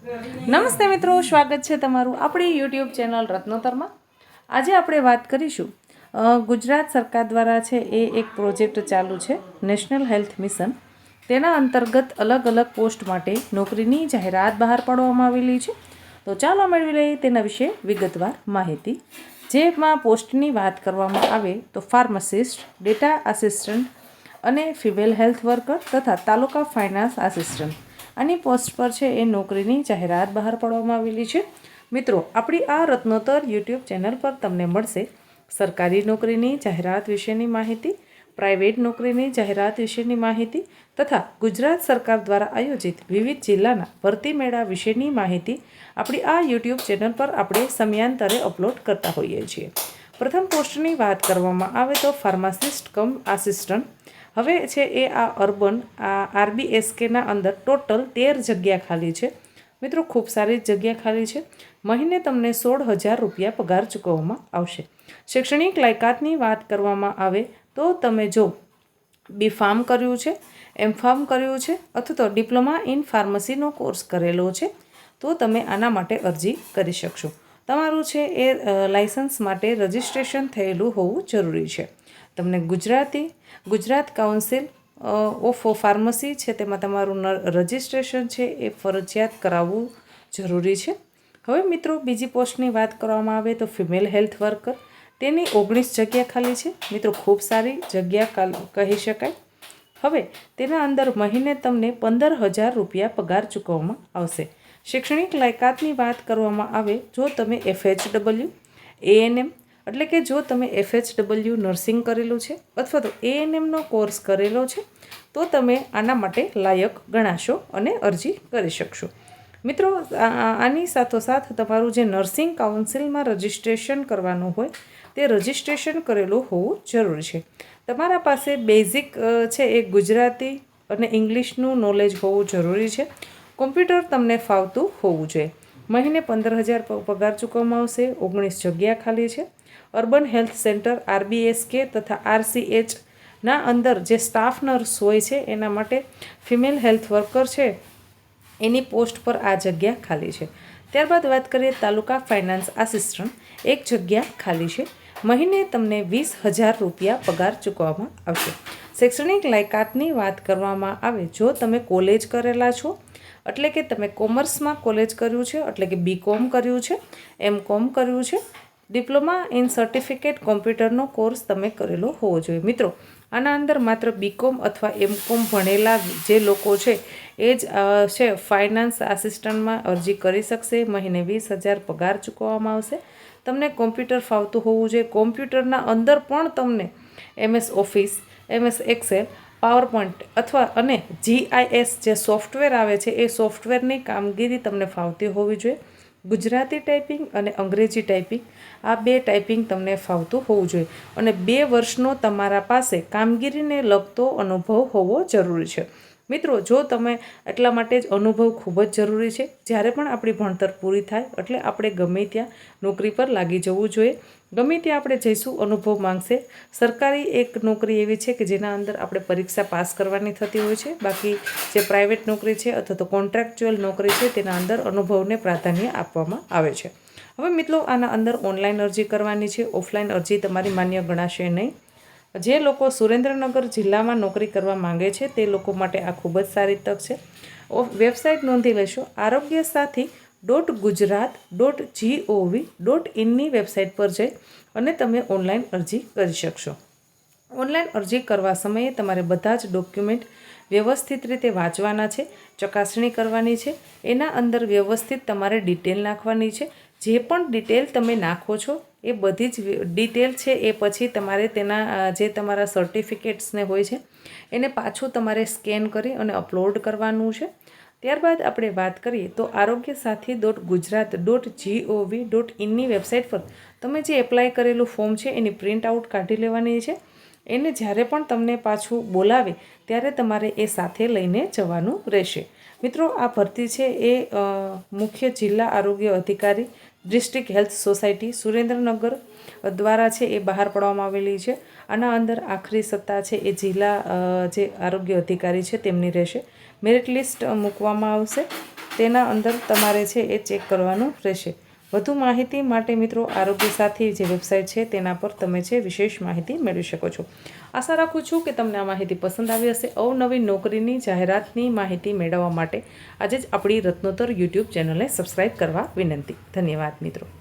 નમસ્તે મિત્રો, સ્વાગત છે તમારું આપણી યુટ્યુબ ચેનલ રત્નોતરમાં। આજે આપણે વાત કરીશું ગુજરાત સરકાર દ્વારા છે એ એક પ્રોજેક્ટ ચાલુ છે નેશનલ હેલ્થ મિશન। તેના અંતર્ગત અલગ અલગ પોસ્ટ માટે નોકરીની જાહેરાત બહાર પાડવામાં આવેલી છે। તો ચાલો મેળવી લઈએ તેના વિશે વિગતવાર માહિતી। જેમાં પોસ્ટની વાત કરવામાં આવે તો ફાર્માસિસ્ટ, ડેટા આસિસ્ટન્ટ અને ફિમેલ હેલ્થ વર્કર તથા તાલુકા ફાઇનાન્સ આસિસ્ટન્ટ આની પોસ્ટ પર છે એ નોકરીની જાહેરાત બહાર પાડવામાં આવેલી છે। મિત્રો, આપણી આ રત્નોતર યુટ્યુબ ચેનલ પર તમને મળશે સરકારી નોકરીની જાહેરાત વિશેની માહિતી, પ્રાઇવેટ નોકરીની જાહેરાત વિશેની માહિતી તથા ગુજરાત સરકાર દ્વારા આયોજિત વિવિધ જિલ્લાના ભરતી મેળા વિશેની માહિતી આપણી આ યુટ્યુબ ચેનલ પર આપણે સમયાંતરે અપલોડ કરતા હોઈએ છીએ। પ્રથમ પોસ્ટની વાત કરવામાં આવે તો ફાર્માસિસ્ટ કમ આસિસ્ટન્ટ। હવે છે એ આ અર્બન RBSKના અંદર ટોટલ 13 જગ્યા ખાલી છે। મિત્રો, ખૂબ સારી જગ્યા ખાલી છે। મહિને તમને 16,000 રૂપિયા પગાર ચૂકવવામાં આવશે। શૈક્ષણિક લાયકાતની વાત કરવામાં આવે તો તમે જો B.Pharm કર્યું છે, M.Pharm કર્યું છે અથવા તો ડિપ્લોમા ઇન ફાર્મસીનો કોર્સ કરેલો છે તો તમે આના માટે અરજી કરી શકશો। તમારું છે એ લાયસન્સ માટે રજિસ્ટ્રેશન થયેલું હોવું જરૂરી છે। તમને ગુજરાત કાઉન્સિલ ઓફ ફાર્મસી છે તેમાં તમારું રજિસ્ટ્રેશન છે એ ફરજિયાત કરાવવું જરૂરી છે। હવે મિત્રો, બીજી પોસ્ટની વાત કરવામાં આવે તો ફિમેલ હેલ્થ વર્કર। તેની 19 જગ્યા ખાલી છે। મિત્રો, ખૂબ સારી જગ્યા કહી શકાય। હવે તેના અંદર મહિને તમને 15,000 રૂપિયા પગાર ચૂકવવામાં આવશે। શૈક્ષણિક લાયકાતની વાત કરવામાં આવે જો તમે FHW, ANM એટલે કે જો તમે FHW નર્સિંગ કરેલું છે અથવા તો ANMનો કોર્સ કરેલો છે તો તમે આના માટે લાયક ગણાશો અને અરજી કરી શકશો। મિત્રો, આની સાથોસાથ તમારું જે નર્સિંગ કાઉન્સિલમાં રજિસ્ટ્રેશન કરવાનું હોય તે રજિસ્ટ્રેશન કરેલું હોવું જરૂરી છે। તમારા પાસે બેઝિક છે એ ગુજરાતી અને ઇંગ્લિશનું નોલેજ હોવું જરૂરી છે। કોમ્પ્યુટર તમને ફાવતું હોવું જોઈએ। મહિને 15,000 પગાર ચૂકવવામાં આવશે। 19 જગ્યા ખાલી છે। અર્બન હેલ્થ સેન્ટર RBSK તથા RCH ના અંદર જે સ્ટાફ નર્સ હોય છે એના માટે ફિમેલ હેલ્થ વર્કર છે એની પોસ્ટ પર આ જગ્યા ખાલી છે। ત્યારબાદ વાત કરીએ તાલુકા ફાઇનાન્સ આસિસ્ટન્ટ, 1 જગ્યા ખાલી છે। મહિને તમને 20,000 રૂપિયા પગાર ચૂકવવામાં આવશે। શૈક્ષણિક લાયકાતની વાત કરવામાં આવે જો તમે કોલેજ કરેલા છો એટલે કે તમે કોમર્સમાં કોલેજ કર્યું છે એટલે કે B.Com કર્યું છે, M.Com કર્યું છે, ડિપ્લોમા ઇન સર્ટિફિકેટ કોમ્પ્યુટરનો કોર્સ તમે કરેલો હોવો જોઈએ। મિત્રો, આના અંદર માત્ર B.Com અથવા M.Com ભણેલા જે લોકો છે એ જ છે ફાઇનાન્સ આસિસ્ટન્ટમાં અરજી કરી શકશે। મહિને 20,000 પગાર ચૂકવવામાં આવશે। તમને કોમ્પ્યુટર ફાવતું હોવું જોઈએ। કોમ્પ્યુટરના અંદર પણ તમને MS Office, MS Excel, PowerPoint અથવા અને GIS જે સોફ્ટવેર આવે છે એ સોફ્ટવેરની કામગીરી તમને ફાવતી હોવી જોઈએ। ગુજરાતી ટાઈપિંગ અને અંગ્રેજી ટાઈપિંગ આ 2 ટાઈપિંગ તમને ફાવતું હોવું જોઈએ અને 2 વર્ષનો તમારા પાસે કામગીરીને લગતો અનુભવ હોવો જરૂરી છે। મિત્રો, જો તમે એટલા માટે જ અનુભવ ખૂબ જ જરૂરી છે। જ્યારે પણ આપણી ભણતર પૂરી થાય એટલે આપણે ગમે ત્યાં નોકરી પર લાગી જવું જોઈએ। ગમે ત્યાં આપણે જઈશું અનુભવ માંગશે। સરકારી એક નોકરી એવી છે કે જેના અંદર આપણે પરીક્ષા પાસ કરવાની થતી હોય છે। બાકી જે પ્રાઇવેટ નોકરી છે અથવા તો કોન્ટ્રાક્ચ્યુઅલ નોકરી છે તેના અંદર અનુભવને પ્રાધાન્ય આપવામાં આવે છે। હવે મિત્રો, આના અંદર ઓનલાઈન અરજી કરવાની છે। ઓફલાઈન અરજી તમારી માન્ય ગણાશે નહીં। જે લોકો સુરેન્દ્રનગર જિલ્લામાં નોકરી કરવા માંગે છે તે લોકો માટે આ ખૂબ જ સારી તક છે। વેબસાઇટ નોંધી લેશો arogyasathi.gujarat.gov.in વેબસાઇટ પર જઈ અને તમે ઓનલાઈન અરજી કરી શકશો। ઓનલાઈન અરજી કરવા સમયે તમારે બધા જ ડોક્યુમેન્ટ વ્યવસ્થિત રીતે વાંચવાના છે, ચકાસણી કરવાની છે। એના અંદર વ્યવસ્થિત તમારે ડિટેલ નાખવાની છે। જે પણ ડિટેલ તમે નાખો છો એ બધી જ ડિટેલ છે એ પછી તમારે તેના જે તમારા સર્ટિફિકેટ્સને હોય છે એને પાછું તમારે સ્કેન કરી અને અપલોડ કરવાનું છે। ત્યારબાદ આપણે વાત કરીએ તો arogyasathi.gujarat.gov.in વેબસાઇટ પર તમે જે એપ્લાય કરેલું ફોર્મ છે એની પ્રિન્ટ આઉટ કાઢી લેવાની છે। એને જ્યારે પણ તમને પાછું બોલાવે ત્યારે તમારે એ સાથે લઈને જવાનું રહેશે। મિત્રો, આ ભરતી છે એ મુખ્ય જિલ્લા આરોગ્ય અધિકારી ડિસ્ટ્રિક્ટ હેલ્થ સોસાયટી સુરેન્દ્રનગર દ્વારા છે એ બહાર પાડવામાં આવેલી છે। આના અંદર આખરી સત્તા છે એ જિલ્લા જે આરોગ્ય અધિકારી છે તેમની રહેશે। મેરિટ લિસ્ટ મૂકવામાં આવશે। તેના અંદર તમારે છે એ ચેક કરવાનું રહેશે. વધુ માહિતી માટે મિત્રો આરોગ્ય સાથી જે વેબસાઇટ છે તેના પર તમે છે વિશેષ માહિતી મેળવી શકો છો. આશા રાખું છું કે તમને આ માહિતી પસંદ આવી હશે. અવનવી નોકરીની જાહેરાતની માહિતી મેળવવા માટે આજે જ આપણી રત્નોત્તર યુટ્યુબ ચેનલને સબસ્ક્રાઈબ કરવા વિનંતી. ધન્યવાદ મિત્રો.